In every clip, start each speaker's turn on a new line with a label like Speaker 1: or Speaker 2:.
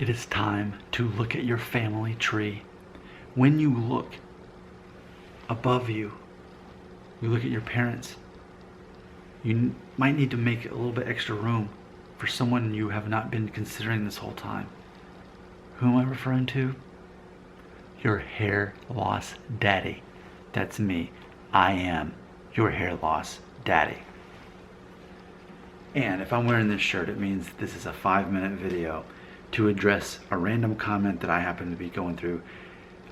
Speaker 1: It is time to look at your family tree. When you look above you, you look at your parents, you might need to make a little bit extra room for someone you have not been considering this whole time. Who am I referring to? Your hair loss daddy. That's me. I am your hair loss daddy. And if I'm wearing this shirt, it means this is a 5-minute video to address a random comment that I happen to be going through.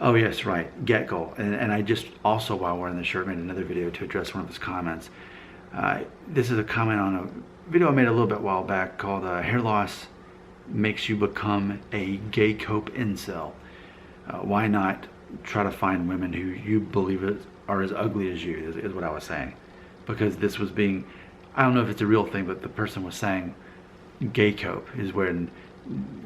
Speaker 1: Oh yes, right, get goal. And I just also, while wearing this shirt, made another video to address one of his comments. This is a comment on a video I made a little bit a while back called hair loss makes you become a gay cope incel. Why not try to find women who you believe are as ugly as you, is what I was saying. Because this was being, I don't know if it's a real thing, but the person was saying gay cope is when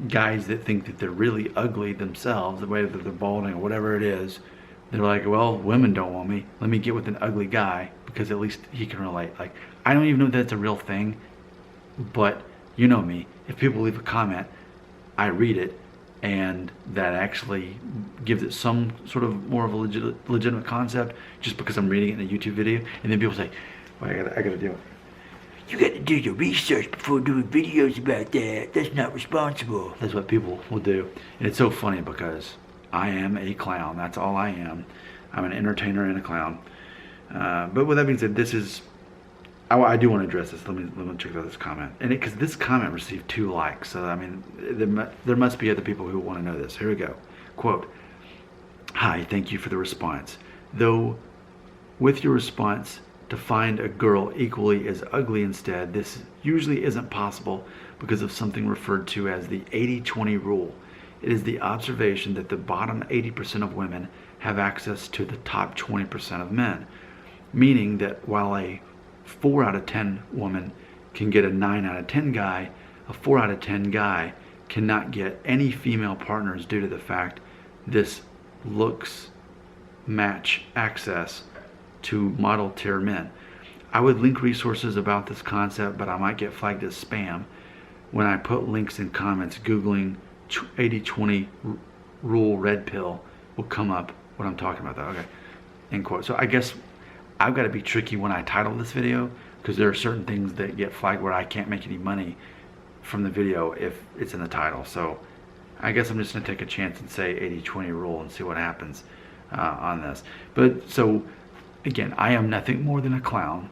Speaker 1: guys that think that they're really ugly themselves, the way that they're balding or whatever it is, they're like, well, women don't want me, let me get with an ugly guy because at least he can relate. Like, I don't even know if that's a real thing, but you know me, if people leave a comment, I read it, and that actually gives it some sort of more of a legitimate concept just because I'm reading it in a YouTube video. And then people say, well, I gotta do it. You got to do your research before doing videos about that. That's not responsible. That's what people will do. And it's so funny because I am a clown. That's all I am. I'm an entertainer and a clown. But with that being said, this is, I do want to address this. Let me check out this comment. And because this comment received 2 likes. So, I mean, there must be other people who want to know this. Here we go. Quote, "Hi, thank you for the response. Though with your response, to find a girl equally as ugly instead, this usually isn't possible because of something referred to as the 80-20 rule. It is the observation that the bottom 80% of women have access to the top 20% of men, meaning that while a 4 out of 10 woman can get a 9 out of 10 guy, a 4 out of 10 guy cannot get any female partners due to the fact this looks match access to model tier men. I would link resources about this concept, but I might get flagged as spam when I put links in comments. Googling 80-20 rule red pill will come up what I'm talking about, though. Okay, end quote. So I guess I've got to be tricky when I title this video because there are certain things that get flagged where I can't make any money from the video if it's in the title. So I guess I'm just gonna take a chance and say 80-20 rule and see what happens on this. But so again, I am nothing more than a clown.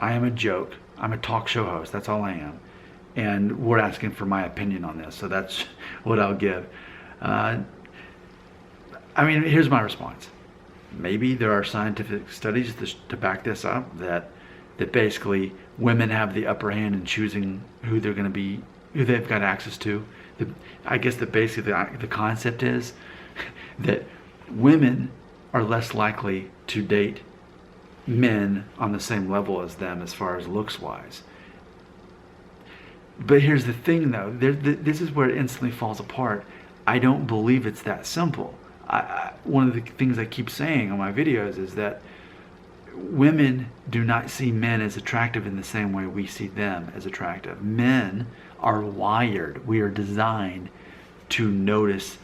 Speaker 1: I am a joke. I'm a talk show host. That's all I am. And we're asking for my opinion on this, so that's what I'll give. I mean, here's my response. Maybe there are scientific studies to back this up, that basically women have the upper hand in choosing who they're going to be, who they've got access to. I guess that basically the concept is that women are less likely to date men on the same level as them as far as looks wise. But here's the thing though, this is where it instantly falls apart. I don't believe it's that simple. One of the things I keep saying on my videos is that women do not see men as attractive in the same way we see them as attractive. Men are wired, we are designed to notice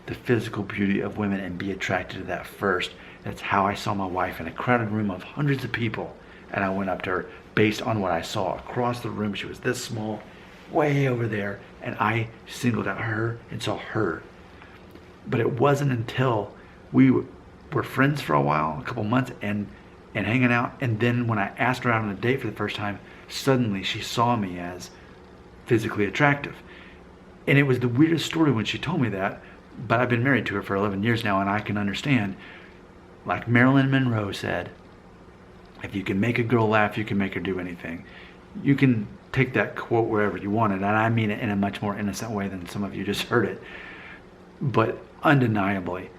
Speaker 1: the physical beauty of women and be attracted to that first. That's how I saw my wife in a crowded room of hundreds of people, and I went up to her based on what I saw across the room. She was this small, way over there, and I singled out her and saw her. But it wasn't until we were friends for a while, a couple months, and hanging out, and then when I asked her out on a date for the first time, suddenly she saw me as physically attractive. And it was the weirdest story when she told me that, but I've been married to her for 11 years now, and I can understand. Like Marilyn Monroe said, if you can make a girl laugh, you can make her do anything. You can take that quote wherever you want it, and I mean it in a much more innocent way than some of you just heard it. But undeniably,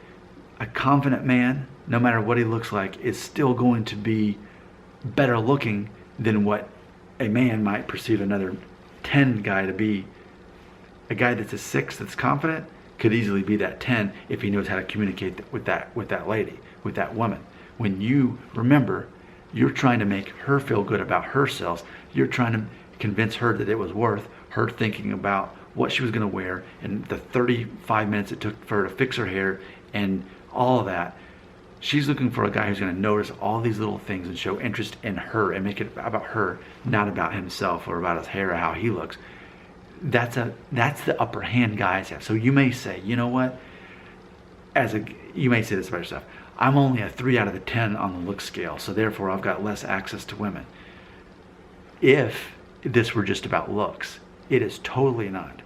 Speaker 1: a confident man, no matter what he looks like, is still going to be better looking than what a man might perceive another 10 guy to be. A guy that's a 6 that's confident could easily be that 10 if he knows how to communicate with that lady, with that woman. When you remember, you're trying to make her feel good about herself. You're trying to convince her that it was worth her thinking about what she was going to wear, and the 35 minutes it took for her to fix her hair, and all of that. She's looking for a guy who's going to notice all these little things and show interest in her and make it about her, not about himself or about his hair or how he looks. That's the upper hand guys have. So you may say, you know what? You may say this about yourself. I'm only a 3 out of 10 on the look scale, so therefore I've got less access to women. If this were just about looks, it is totally not.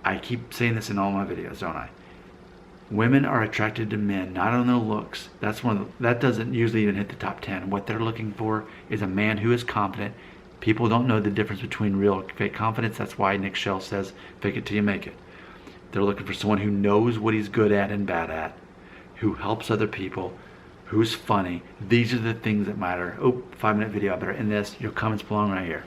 Speaker 1: I keep saying this in all my videos, don't I? Women are attracted to men not on their looks. That doesn't usually even hit the top 10. What they're looking for is a man who is confident. People don't know the difference between real and fake confidence. That's why Nick Shell says, fake it till you make it. They're looking for someone who knows what he's good at and bad at, who helps other people, who's funny. These are the things that matter. Oh, 5-minute video. I better end this. Your comments belong right here.